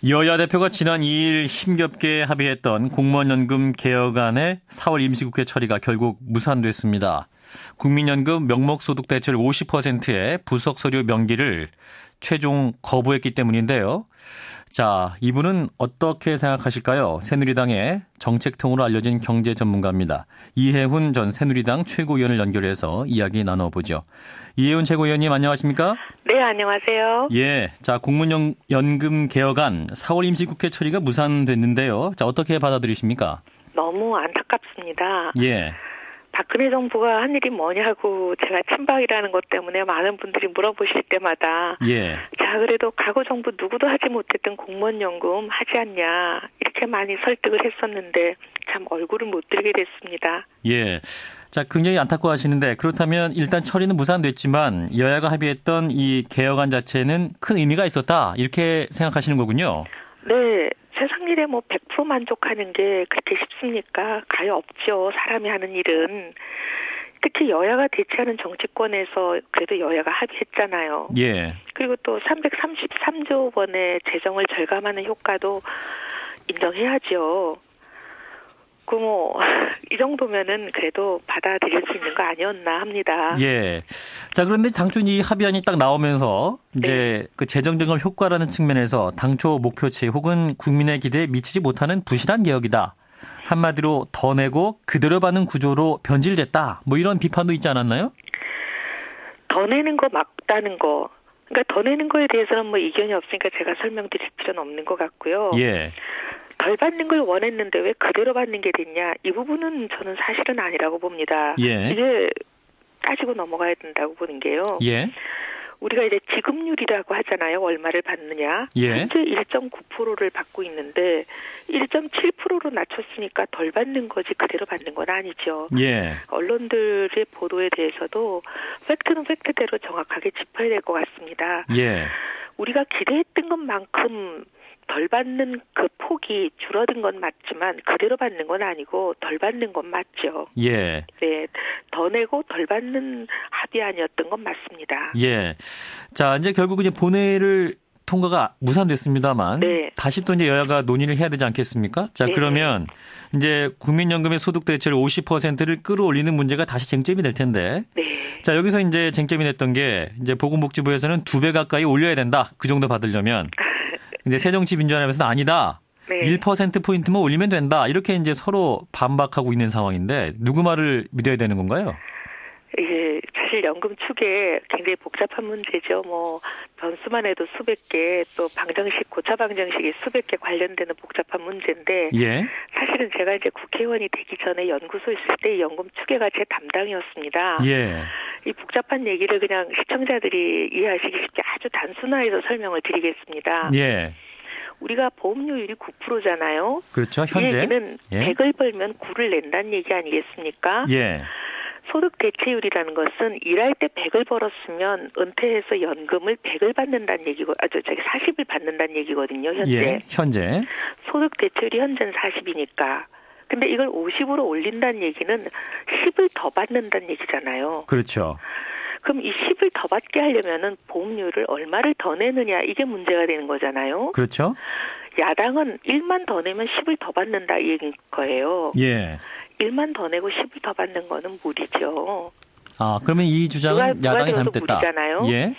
여야 대표가 지난 2일 힘겹게 합의했던 공무원연금 개혁안의 4월 임시국회 처리가 결국 무산됐습니다. 국민연금 명목소득 대체율 50%의 부석 서류 명기를 최종 거부했기 때문인데요. 자, 이분은 어떻게 생각하실까요? 새누리당의 정책통으로 알려진 경제 전문가입니다. 이해훈 전 새누리당 최고위원을 연결해서 이야기 나눠보죠. 이해훈 최고위원님 안녕하십니까? 네, 안녕하세요. 예, 자, 공무원연금 개혁안 4월 임시국회 처리가 무산됐는데요. 자, 어떻게 받아들이십니까? 너무 안타깝습니다. 예. 박근혜 정부가 한 일이 뭐냐고 제가 친박이라는 것 때문에 많은 분들이 물어보실 때마다 예. 자, 그래도 과거 정부 누구도 하지 못했던 공무원연금 하지 않냐 이렇게 많이 설득을 했었는데 참 얼굴을 못 들게 됐습니다. 예. 자, 굉장히 안타까워하시는데 그렇다면 일단 처리는 무산됐지만 여야가 합의했던 이 개혁안 자체는 큰 의미가 있었다 이렇게 생각하시는 거군요. 네. 세상 일에 100% 만족하는 게 그렇게 쉽습니까? 가요 없죠. 사람이 하는 일은. 특히 여야가 대치하는 정치권에서 그래도 여야가 합의했잖아요. 예. 그리고 또 333조 원의 재정을 절감하는 효과도 인정해야죠. 이 정도면은 그래도 받아들일 수 있는 거 아니었나 합니다. 예. 자, 그런데 당초 이 합의안이 딱 나오면서 이제 그 재정 증감 효과라는 측면에서 당초 목표치 혹은 국민의 기대에 미치지 못하는 부실한 개혁이다. 한마디로 더 내고 그대로 받는 구조로 변질됐다. 이런 비판도 있지 않았나요? 더 내는 거 맞다는 거. 그러니까 더 내는 거에 대해서는 이견이 없으니까 제가 설명드릴 필요는 없는 것 같고요. 예. 덜 받는 걸 원했는데 왜 그대로 받는 게 됐냐? 이 부분은 저는 사실은 아니라고 봅니다. 예. 이게 따지고 넘어가야 된다고 보는 게요. 예. 우리가 이제 지급률이라고 하잖아요. 얼마를 받느냐. 예. 현재 1.9%를 받고 있는데 1.7%로 낮췄으니까 덜 받는 거지 그대로 받는 건 아니죠. 예. 언론들의 보도에 대해서도 팩트는 팩트대로 정확하게 짚어야 될 것 같습니다. 예. 우리가 기대했던 것만큼 덜 받는 그 폭이 줄어든 건 맞지만 그대로 받는 건 아니고 덜 받는 건 맞죠. 예. 네, 더 내고 덜 받는 합의안이었던 건 맞습니다. 예. 자, 이제 결국 이제 본회의를 통과가 무산됐습니다만 네. 다시 또 이제 여야가 논의를 해야 되지 않겠습니까? 자, 네. 그러면 이제 국민연금의 소득 대체율 50%를 끌어올리는 문제가 다시 쟁점이 될 텐데. 네. 자, 여기서 이제 쟁점이 됐던 게 이제 보건복지부에서는 2배 가까이 올려야 된다. 그 정도 받으려면. 근데 새정치민주연합에서는 아니다. 네. 1%포인트만 올리면 된다. 이렇게 이제 서로 반박하고 있는 상황인데 누구 말을 믿어야 되는 건가요? 이게 사실 연금 축에 굉장히 복잡한 문제죠. 변수만 해도 수백 개, 또 방정식, 고차 방정식이 수백 개 관련되는 복잡한 문제인데 예. 사실은 제가 이제 국회의원이 되기 전에 연구소 있을 때 이 연금 추계가 제 담당이었습니다. 예. 이 복잡한 얘기를 그냥 시청자들이 이해하시기 쉽게 아주 단순화해서 설명을 드리겠습니다. 예. 우리가 보험료율이 9%잖아요. 그렇죠. 이 현재. 얘기는 예. 100을 벌면 9를 낸다는 얘기 아니겠습니까? 예. 소득 대체율이라는 것은 일할 때 100을 벌었으면 은퇴해서 연금을 100을 받는다는 얘기고, 40을 받는다는 얘기거든요, 현재. 예. 현재. 소득 대체율이 현재는 40이니까. 근데 이걸 50으로 올린다는 얘기는 10을 더 받는다는 얘기잖아요. 그렇죠. 그럼 이 10을 더 받게 하려면은 보험료를 얼마를 더 내느냐, 이게 문제가 되는 거잖아요. 그렇죠. 야당은 1만 더 내면 10을 더 받는다 이 얘기인 거예요. 예. 1만 더 내고 10을 더 받는 거는 무리죠. 아, 그러면 이 주장은 누가 야당이 들어서 잘못됐다. 무리잖아요. 예.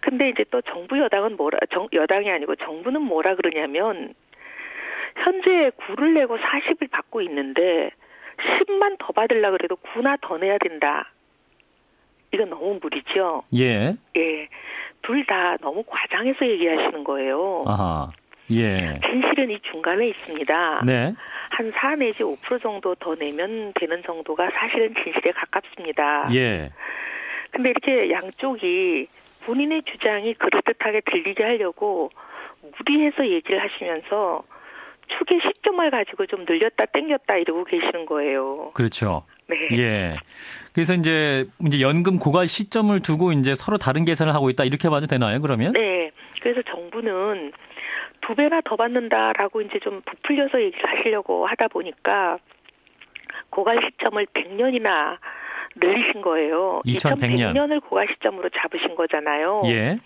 근데 이제 또 정부 여당은 여당이 아니고 정부는 뭐라 그러냐면 현재 9를 내고 40을 받고 있는데 10만 더 받으려고 그래도 9나 더 내야 된다. 이건 너무 무리죠. 예. 예. 둘 다 너무 과장해서 얘기하시는 거예요. 아하. 예. 진실은 이 중간에 있습니다. 네. 한 4 내지 5% 정도 더 내면 되는 정도가 사실은 진실에 가깝습니다. 예. 근데 이렇게 양쪽이 본인의 주장이 그럴듯하게 들리게 하려고 무리해서 얘기를 하시면서 축의 시점을 가지고 좀 늘렸다 땡겼다 이러고 계시는 거예요. 그렇죠. 네. 예. 그래서 이제 연금 고갈 시점을 두고 이제 서로 다른 계산을 하고 있다 이렇게 봐도 되나요, 그러면? 네. 그래서 정부는 2배나 더 받는다라고 이제 좀 부풀려서 얘기를 하시려고 하다 보니까 고갈 시점을 100년이나 늘리신 거예요. 2100년. 2100년을 고가 시점으로 잡으신 거잖아요. 예.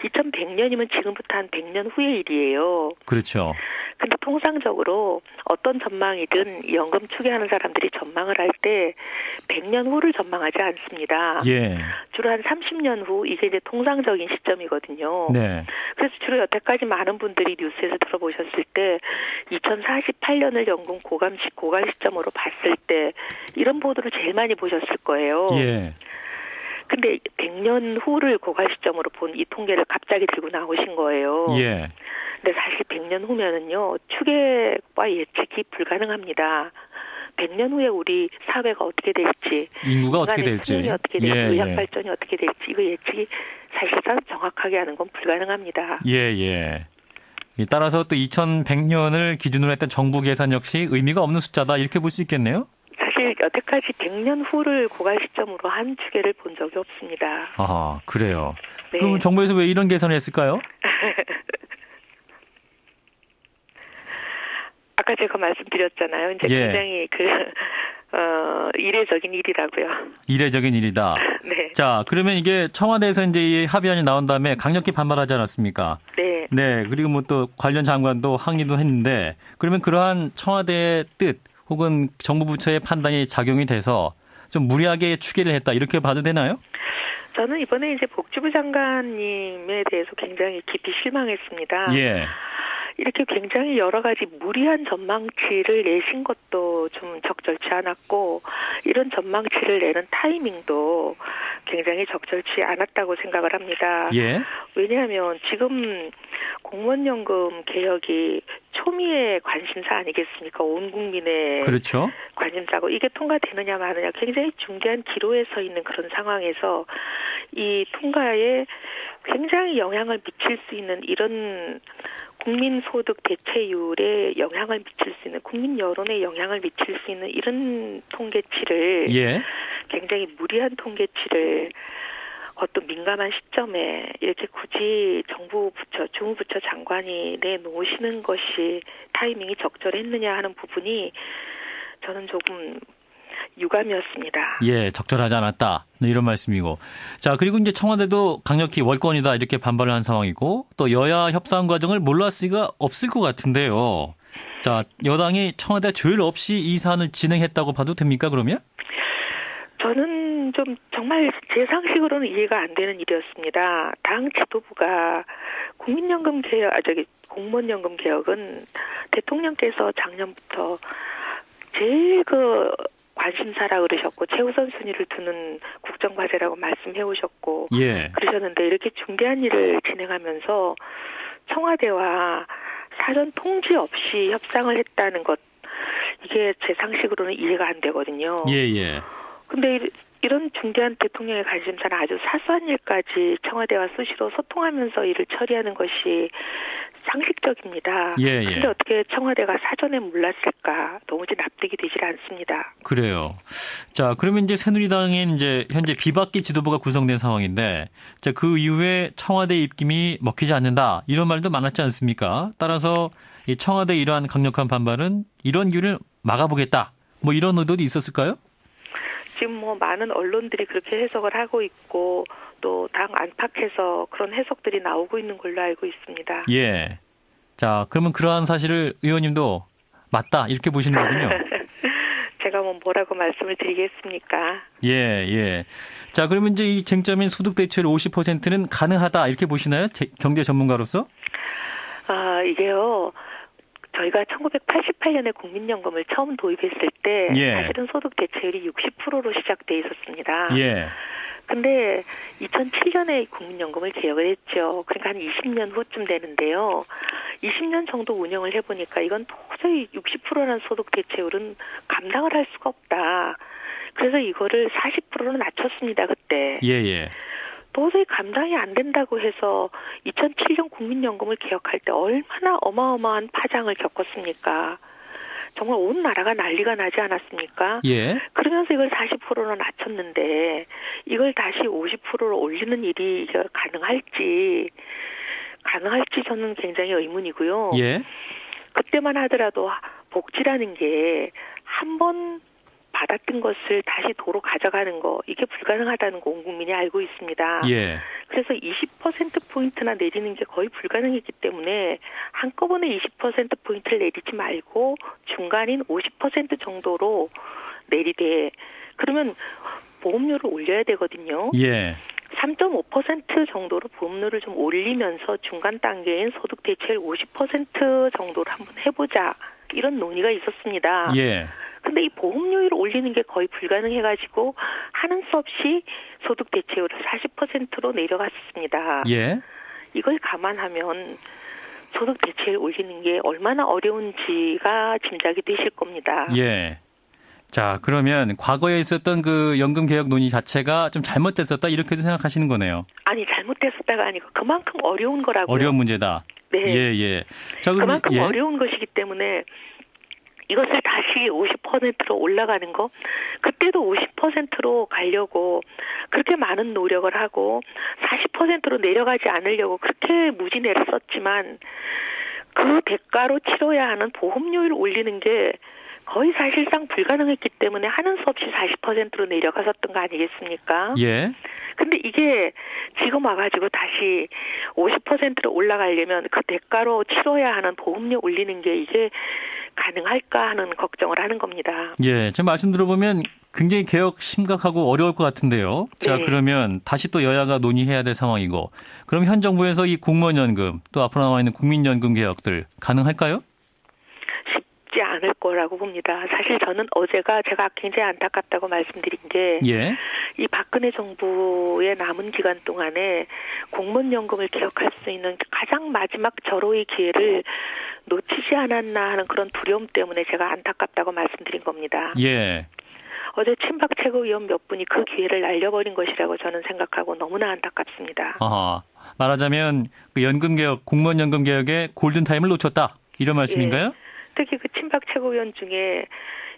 2100년이면 지금부터 한 100년 후의 일이에요. 그렇죠. 근데 통상적으로 어떤 전망이든 연금 추계하는 사람들이 전망을 할 때 100년 후를 전망하지 않습니다. 예. 주로 한 30년 후 이게 이제 통상적인 시점이거든요. 네. 그래서 주로 여태까지 많은 분들이 뉴스에서 들어보셨을 때 2048년을 연금 고갈 시점으로 봤을 때 이런 보도를 제일 많이 보셨을 거예요. 예. 근데 100년 후를 고갈 시점으로 본 이 통계를 갑자기 들고 나오신 거예요. 예. 근데 사실 100년 후면은요, 추계와 예측이 불가능합니다. 100년 후에 우리 사회가 어떻게 될지, 인구가 어떻게 인간의 될지, 수명이 어떻게 될지, 예, 의학 예. 발전이 어떻게 될지 이거 예측이 사실상 정확하게 하는 건 불가능합니다. 예, 예. 따라서 또 2100년을 기준으로 했던 정부 계산 역시 의미가 없는 숫자다 이렇게 볼 수 있겠네요. 사실 여태까지 100년 후를 고갈 시점으로 한 추계를 본 적이 없습니다. 아, 그래요. 네. 그럼 정부에서 왜 이런 계산을 했을까요? 아까 제가 말씀드렸잖아요. 이제 예. 굉장히 이례적인 일이라고요. 이례적인 일이다. 네. 자, 그러면 이게 청와대에서 이제 이 합의안이 나온 다음에 강력히 반발하지 않았습니까? 네. 네. 그리고 뭐 또 관련 장관도 항의도 했는데 그러면 그러한 청와대의 뜻 혹은 정부 부처의 판단이 작용이 돼서 좀 무리하게 추계를 했다 이렇게 봐도 되나요? 저는 이번에 이제 복지부 장관님에 대해서 굉장히 깊이 실망했습니다. 예. 이렇게 굉장히 여러 가지 무리한 전망치를 내신 것도 좀 적절치 않았고 이런 전망치를 내는 타이밍도 굉장히 적절치 않았다고 생각을 합니다. 예. 왜냐하면 지금 공무원연금 개혁이 초미의 관심사 아니겠습니까? 온 국민의 그렇죠. 관심사고 이게 통과되느냐 마느냐 굉장히 중대한 기로에 서 있는 그런 상황에서 이 통과에 굉장히 영향을 미칠 수 있는 이런 국민소득 대체율에 영향을 미칠 수 있는 국민 여론에 영향을 미칠 수 있는 이런 통계치를 예. 굉장히 무리한 통계치를 어떤 민감한 시점에 이렇게 굳이 정부 부처, 주무부처 장관이 내놓으시는 것이 타이밍이 적절했느냐 하는 부분이 저는 조금 유감이었습니다. 예, 적절하지 않았다. 이런 말씀이고. 자, 그리고 이제 청와대도 강력히 월권이다 이렇게 반발을 한 상황이고 또 여야 협상 과정을 몰랐을 리가 없을 것 같은데요. 자, 여당이 청와대 조율 없이 이 사안을 진행했다고 봐도 됩니까, 그러면? 저는 좀 정말 제 상식으로는 이해가 안 되는 일이었습니다. 당 지도부가 국민연금 개혁, 공무원연금 개혁은 대통령께서 작년부터 제일 관심사라 그러셨고 최우선 순위를 두는 국정과제라고 말씀해 오셨고 예. 그러셨는데 이렇게 중대한 일을 진행하면서 청와대와 사전 통지 없이 협상을 했다는 것 이게 제 상식으로는 이해가 안 되거든요. 예, 예. 근데 이런 중대한 대통령의 관심사는 아주 사소한 일까지 청와대와 수시로 소통하면서 일을 처리하는 것이 상식적입니다. 예, 예. 그런데 어떻게 청와대가 사전에 몰랐을까? 도무지 납득이 되질 않습니다. 그래요. 자, 그러면 이제 새누리당인 이제 현재 비박계 지도부가 구성된 상황인데, 자, 그 이후에 청와대 입김이 먹히지 않는다 이런 말도 많았지 않습니까? 따라서 이 청와대 이러한 강력한 반발은 이런 길을 막아보겠다. 뭐 이런 의도도 있었을까요? 지금 뭐 많은 언론들이 그렇게 해석을 하고 있고 또 당 안팎에서 그런 해석들이 나오고 있는 걸로 알고 있습니다. 예. 자, 그러면 그러한 사실을 의원님도 맞다 이렇게 보시는 거군요. 제가 뭐라고 말씀을 드리겠습니까? 예, 예. 자, 그러면 이제 이 쟁점인 소득 대체율 50%는 가능하다 이렇게 보시나요? 경제 전문가로서? 이게요. 저희가 1988년에 국민연금을 처음 도입했을 때 예. 사실은 소득 대체율이 60%로 시작돼 있었습니다. 예. 근데 2007년에 국민연금을 개혁을 했죠. 그러니까 한 20년 후쯤 되는데요. 20년 정도 운영을 해보니까 이건 도저히 60%라는 소득 대체율은 감당을 할 수가 없다. 그래서 이거를 40%로 낮췄습니다, 그때. 예, 예. 도저히 감당이 안 된다고 해서 2007년 국민연금을 개혁할 때 얼마나 어마어마한 파장을 겪었습니까? 정말 온 나라가 난리가 나지 않았습니까? 예. 그러면서 이걸 40%로 낮췄는데 이걸 다시 50%로 올리는 일이 가능할지 저는 굉장히 의문이고요. 예. 그때만 하더라도 복지라는 게 한 번 받았던 것을 다시 도로 가져가는 거 이게 불가능하다는 거 온 국민이 알고 있습니다. 예. 그래서 20%포인트나 내리는 게 거의 불가능했기 때문에 한꺼번에 20%포인트를 내리지 말고 중간인 50% 정도로 내리되 그러면 보험료를 올려야 되거든요. 예. 3.5% 정도로 보험료를 좀 올리면서 중간 단계인 소득 대체율 50% 정도로 한번 해보자. 이런 논의가 있었습니다. 예. 근데 이 보험료율을 올리는 게 거의 불가능해가지고 하는 수 없이 소득 대체율을 40%로 내려갔습니다. 예. 이걸 감안하면 소득 대체율 올리는 게 얼마나 어려운지가 짐작이 되실 겁니다. 예. 자, 그러면 과거에 있었던 그 연금 개혁 논의 자체가 좀 잘못됐었다 이렇게도 생각하시는 거네요. 아니 잘못됐었다가 아니고 그만큼 어려운 거라고요. 어려운 문제다. 네. 예, 예. 자, 그러면 그만큼 예. 어려운 것이기 때문에 이것을 다시 50%로 올라가는 거 그때도 50%로 가려고 그렇게 많은 노력을 하고 40%로 내려가지 않으려고 그렇게 무진애를 썼지만 그 대가로 치러야 하는 보험료를 올리는 게 거의 사실상 불가능했기 때문에 하는 수 없이 40%로 내려갔었던 거 아니겠습니까? 예. 근데 이게 지금 와가지고 다시 50%로 올라가려면 그 대가로 치러야 하는 보험료 올리는 게 이게 가능할까 하는 걱정을 하는 겁니다. 예. 지금 말씀 들어보면 굉장히 개혁 심각하고 어려울 것 같은데요. 자, 네. 그러면 다시 또 여야가 논의해야 될 상황이고 그럼 현 정부에서 이 공무원연금 또 앞으로 남아 있는 국민연금 개혁들 가능할까요? 쉽지 않을 거라고 봅니다. 사실 저는 어제가 제가 굉장히 안타깝다고 말씀드린 게 예. 이 박근혜 정부의 남은 기간 동안에 공무원연금을 개혁할 수 있는 가장 마지막 절호의 기회를 놓치지 않았나 하는 그런 두려움 때문에 제가 안타깝다고 말씀드린 겁니다. 예. 어제 친박 최고위원 몇 분이 그 기회를 날려버린 것이라고 저는 생각하고 너무나 안타깝습니다. 아하. 말하자면 그 연금 개혁, 공무원 연금 개혁의 골든 타임을 놓쳤다. 이런 말씀인가요? 특히 그 친박 최고위원 중에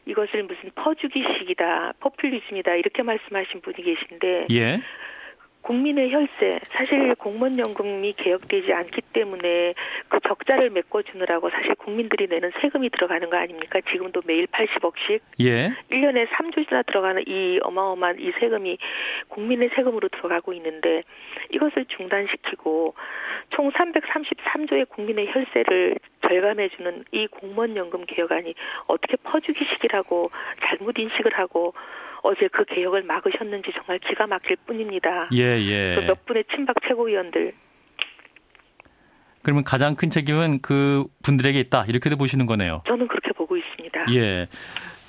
이것을 무슨 퍼주기식이다, 포퓰리즘이다 이렇게 말씀하신 분이 계신데 예. 국민의 혈세, 사실 공무원연금이 개혁되지 않기 때문에 그 적자를 메꿔주느라고 사실 국민들이 내는 세금이 들어가는 거 아닙니까? 지금도 매일 80억씩. 예. 1년에 3조나 들어가는 이 어마어마한 이 세금이 국민의 세금으로 들어가고 있는데 이것을 중단시키고 총 333조의 국민의 혈세를 절감해주는 이 공무원연금 개혁안이 어떻게 퍼주기식이라고 잘못 인식을 하고 어제 그 개혁을 막으셨는지 정말 기가 막힐 뿐입니다. 예, 예. 또 몇 분의 친박 최고위원들. 그러면 가장 큰 책임은 그 분들에게 있다. 이렇게도 보시는 거네요. 저는 그렇게 보고 있습니다. 예.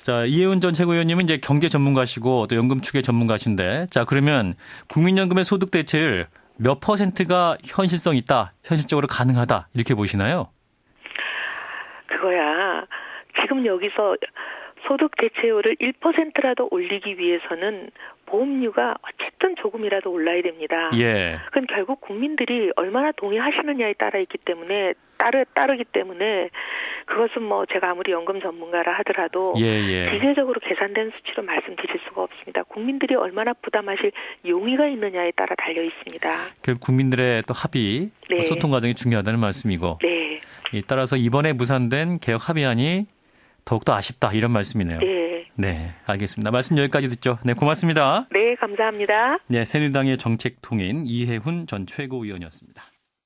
자, 이혜훈 전 최고위원님은 이제 경제 전문가시고 또 연금 추계 전문가신데 자, 그러면 국민연금의 소득 대체율 몇 %가 현실성 있다, 현실적으로 가능하다 이렇게 보시나요? 그거야. 지금 여기서 소득 대체율을 1%라도 올리기 위해서는 보험료가 어쨌든 조금이라도 올라야 됩니다. 예. 그건 결국 국민들이 얼마나 동의하시느냐에 따라 있기 때문에 따르기 때문에 그것은 뭐 제가 아무리 연금 전문가라 하더라도 예, 예. 비례적으로 계산된 수치로 말씀드릴 수가 없습니다. 국민들이 얼마나 부담하실 용의가 있느냐에 따라 달려 있습니다. 그 국민들의 또 합의, 네. 소통 과정이 중요하다는 말씀이고 네. 따라서 이번에 무산된 개혁 합의안이 더욱더 아쉽다 이런 말씀이네요. 네. 네, 알겠습니다. 말씀 여기까지 듣죠. 네, 고맙습니다. 네, 감사합니다. 네, 새누리당의 정책통인 이혜훈 전 최고위원이었습니다.